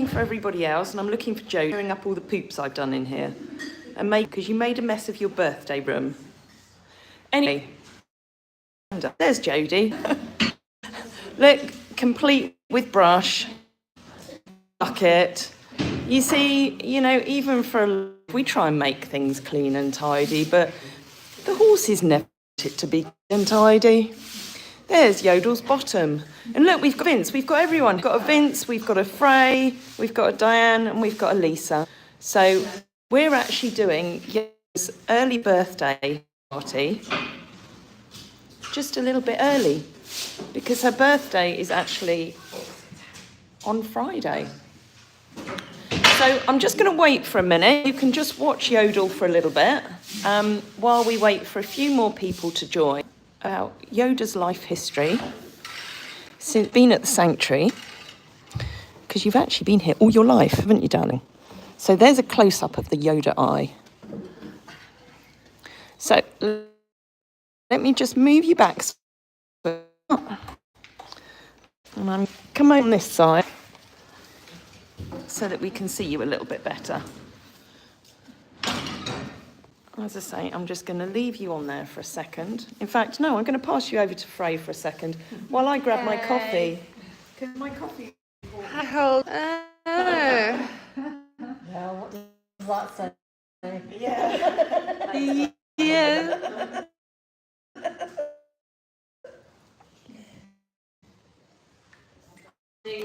for everybody else, and I'm looking for Joe, clearing up all the poops I've done in here. And because you made a mess of your birthday room. Anyway, there's Jodie. Look, complete with brush, bucket. You see, you know, even we try and make things clean and tidy, but the horses never want it to be clean and tidy. There's Yodel's bottom. And look, we've got Vince, we've got everyone. We've got a Vince, we've got a Frey, we've got a Diane, and we've got a Lisa. So we're actually doing Yodel's early birthday party just a little bit early because her birthday is actually on Friday. So I'm just going to wait for a minute. You can just watch Yodel for a little bit while we wait for a few more people to join. Yoda's life history, since being at the sanctuary, because you've actually been here all your life, haven't you, darling? So there's a close-up of the Yoda eye. So let me just move you back. And I'm come on this side so that we can see you a little bit better. As I say, I'm just going to leave you on there for a second. In fact, no, I'm going to pass you over to Frey for a second while I grab my coffee. Because my coffee... Well, what does that say? Yeah. yeah.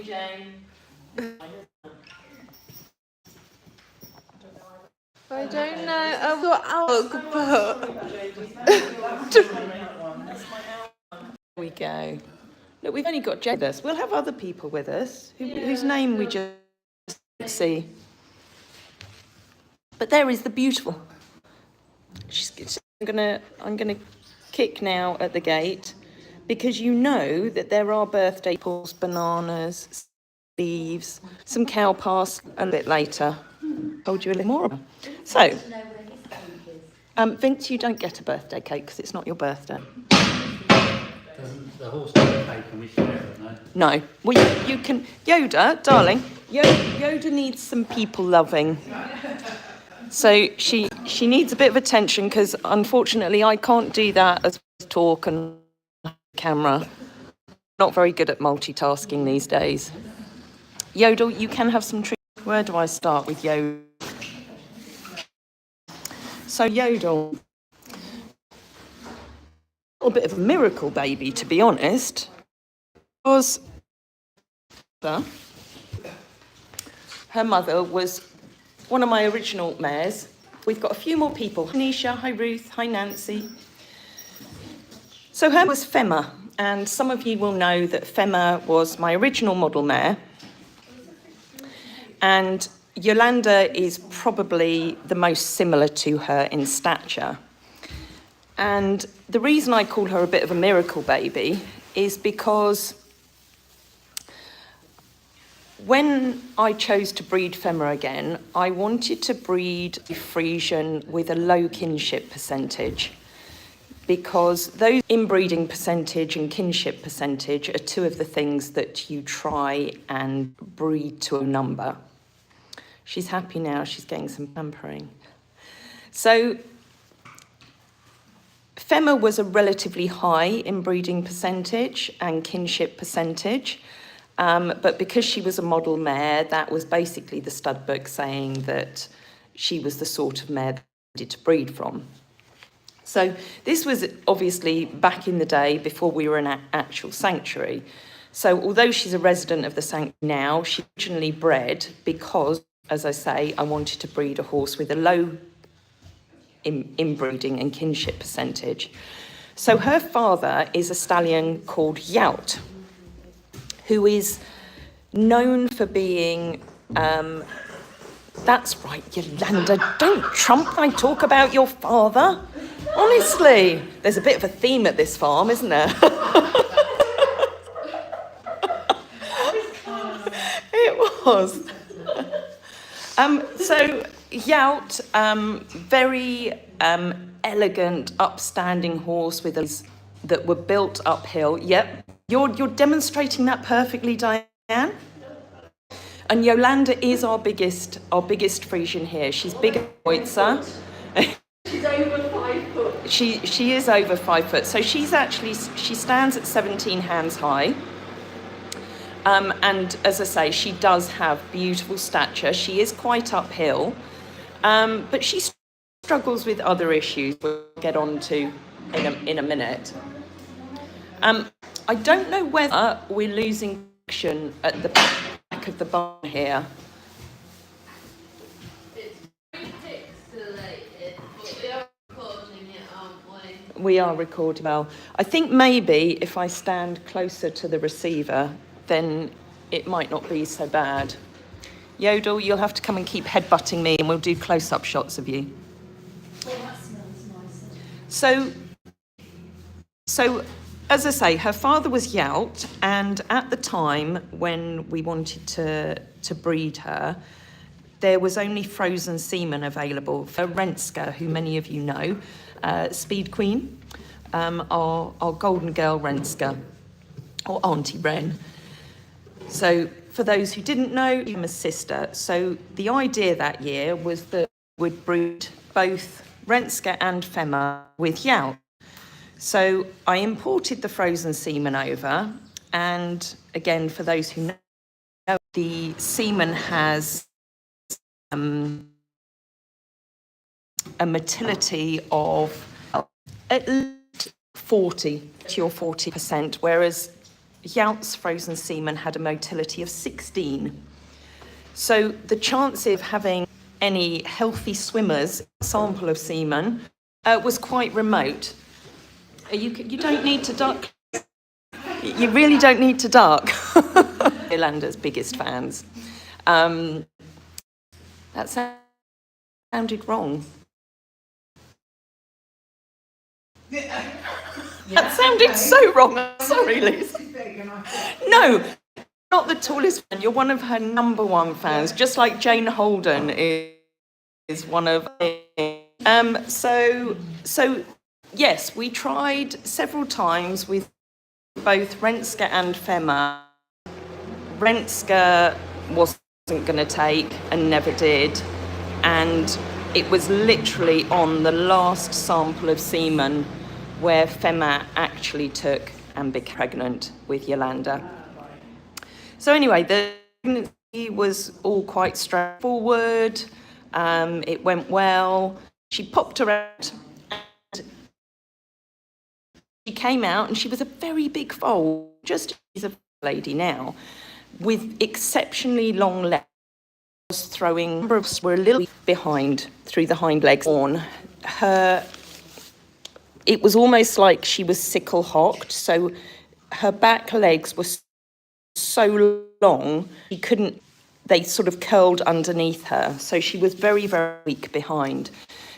Jane. I don't know. I've got There we go. Look, we've only got Jane with us. We'll have other people with us whose name we just see. But there is the beautiful. I'm gonna kick now at the gate because you know that there are birthday apples, bananas, leaves, some cow pass a bit later. Told you a little more. So, Vince, you don't get a birthday cake because it's not your birthday. Doesn't the horse get a cake and we share it, no? No. Well, you can... Yoda, darling, Yoda needs some people loving. So she needs a bit of attention because, unfortunately, I can't do that as talk and camera. Not very good at multitasking these days. Yodel, you can have some treats. Where do I start with Yodel? So Yodel, a little bit of a miracle baby, to be honest, because her mother was one of my original mares. We've got a few more people. Hi Nisha, hi Ruth, hi Nancy. So her was Femma, and some of you will know that Femma was my original model mare. And Jolanda is probably the most similar to her in stature. And the reason I call her a bit of a miracle baby is because when I chose to breed Femma again, I wanted to breed a Friesian with a low kinship percentage, because those inbreeding percentage and kinship percentage are two of the things that you try and breed to a number. She's happy now, she's getting some pampering. So Femma was a relatively high inbreeding percentage and kinship percentage, but because she was a model mare, that was basically the stud book saying that she was the sort of mare that I needed to breed from. So this was obviously back in the day before we were an actual sanctuary. So although she's a resident of the sanctuary now, she originally bred because, as I say, I wanted to breed a horse with a low inbreeding and kinship percentage. So her father is a stallion called Yout, who is known for being... that's right, Jolanda, don't trump I talk about your father. Honestly, there's a bit of a theme at this farm, isn't there? It was. So Yout, very elegant, upstanding horse with those that were built uphill. Yep, you're demonstrating that perfectly, Diane. And Jolanda is our biggest Friesian here. She's bigger than Kreutzer. She's over 5 foot. She is over 5 foot. So she stands at 17 hands high. And as I say, she does have beautiful stature. She is quite uphill, but she struggles with other issues we'll get on to in a minute. I don't know whether we're losing connection at the back of the barn here. It's very pixelated, but we are recording it, aren't we? We are recording well. I think maybe if I stand closer to the receiver, then it might not be so bad. Yodel, you'll have to come and keep headbutting me and we'll do close-up shots of you. Well, that smells nicer. So as I say, her father was Yaut, and at the time when we wanted to breed her, there was only frozen semen available for Renska, who many of you know, Speed Queen, our golden girl Renska, or Auntie Wren. So for those who didn't know, I'm a sister. So the idea that year was that we'd breed both Renska and Femma with Yaut. So I imported the frozen semen over, and again, for those who know, the semen has a motility of at least 40 or 40%, whereas Yaut's frozen semen had a motility of 16. So the chance of having any healthy swimmers sample of semen was quite remote. You don't need to duck. You really don't need to duck. Jolanda's biggest fans. That sounded wrong. That sounded so wrong. I'm sorry, Liz. No, not the tallest fan. You're one of her number one fans, just like Jane Holden is one of. So yes, we tried several times with both Renska and Femma. Renska wasn't going to take and never did, and it was literally on the last sample of semen where Femma actually took and became pregnant with Jolanda. So anyway, the pregnancy was all quite straightforward. It went well. She popped around and she came out, and she was a very big foal, just as a lady now, with exceptionally long legs. Throwing numbers were a little behind through the hind legs on her. It was almost like she was sickle hocked, so her back legs were so long they sort of curled underneath her, so she was very, very weak behind.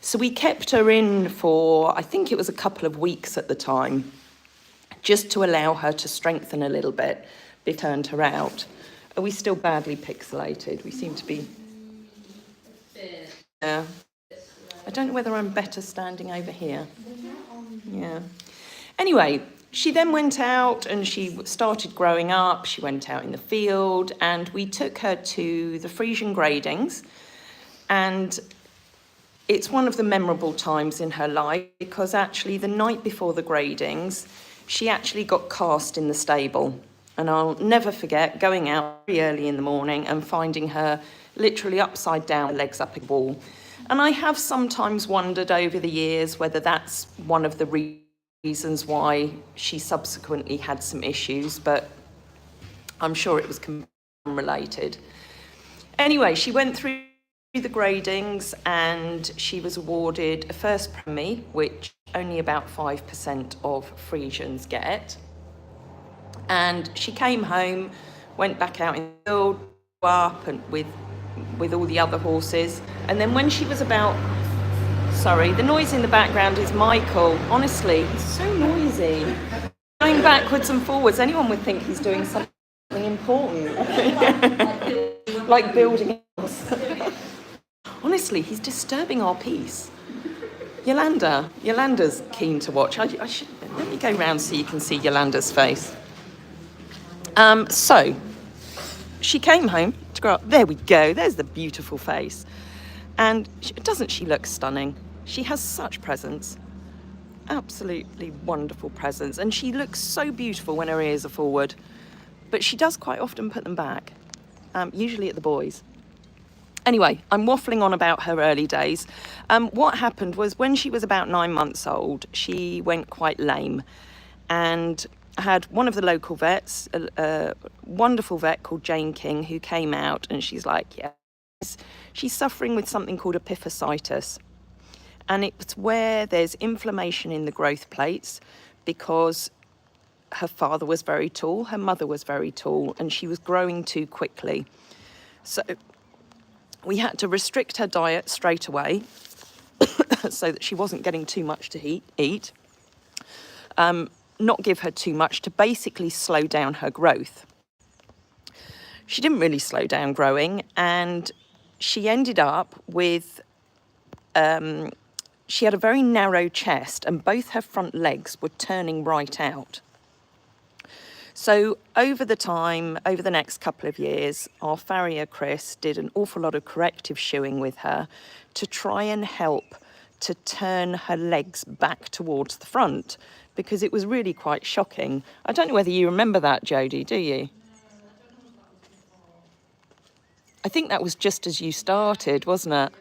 So we kept her in for, I think it was a couple of weeks at the time, just to allow her to strengthen a little bit. We turned her out. Are we still badly pixelated? We seem to be. Yeah. I don't know whether I'm better standing over here. Yeah. Anyway, she then went out and she started growing up. She went out in the field, and we took her to the Friesian gradings. And it's one of the memorable times in her life, because actually the night before the gradings, she actually got cast in the stable. And I'll never forget going out very early in the morning and finding her literally upside down, legs up a wall. And I have sometimes wondered over the years whether that's one of the reasons why she subsequently had some issues, but I'm sure it was related. Anyway, she went through the gradings and she was awarded a first Premi, which only about 5% of Friesians get. And she came home, went back out in the field, up and with all the other horses. And then when she was about, sorry, the noise in the background is Michael. Honestly, he's so noisy. Going backwards and forwards, anyone would think he's doing something important. Like building a house. Honestly, he's disturbing our peace. Yolanda's keen to watch. I should let me go round so you can see Yolanda's face. So she came home to grow up. There we go. There's the beautiful face. And doesn't she look stunning? She has such presence. Absolutely wonderful presence. And she looks so beautiful when her ears are forward. But she does quite often put them back, usually at the boys. Anyway, I'm waffling on about her early days. What happened was when she was about 9 months old, she went quite lame. And I had one of the local vets, a wonderful vet called Jane King, who came out and she's like, yes, she's suffering with something called epiphysitis. And it's where there's inflammation in the growth plates because her father was very tall, her mother was very tall, and she was growing too quickly. So we had to restrict her diet straight away so that she wasn't getting too much to eat. Not give her too much to basically slow down her growth. She didn't really slow down growing, and she ended up with, she had a very narrow chest and both her front legs were turning right out. So over the next couple of years, our farrier Chris did an awful lot of corrective shoeing with her to try and help to turn her legs back towards the front, because it was really quite shocking. I don't know whether you remember that, Jodie, do you? I think that was just as you started, wasn't it?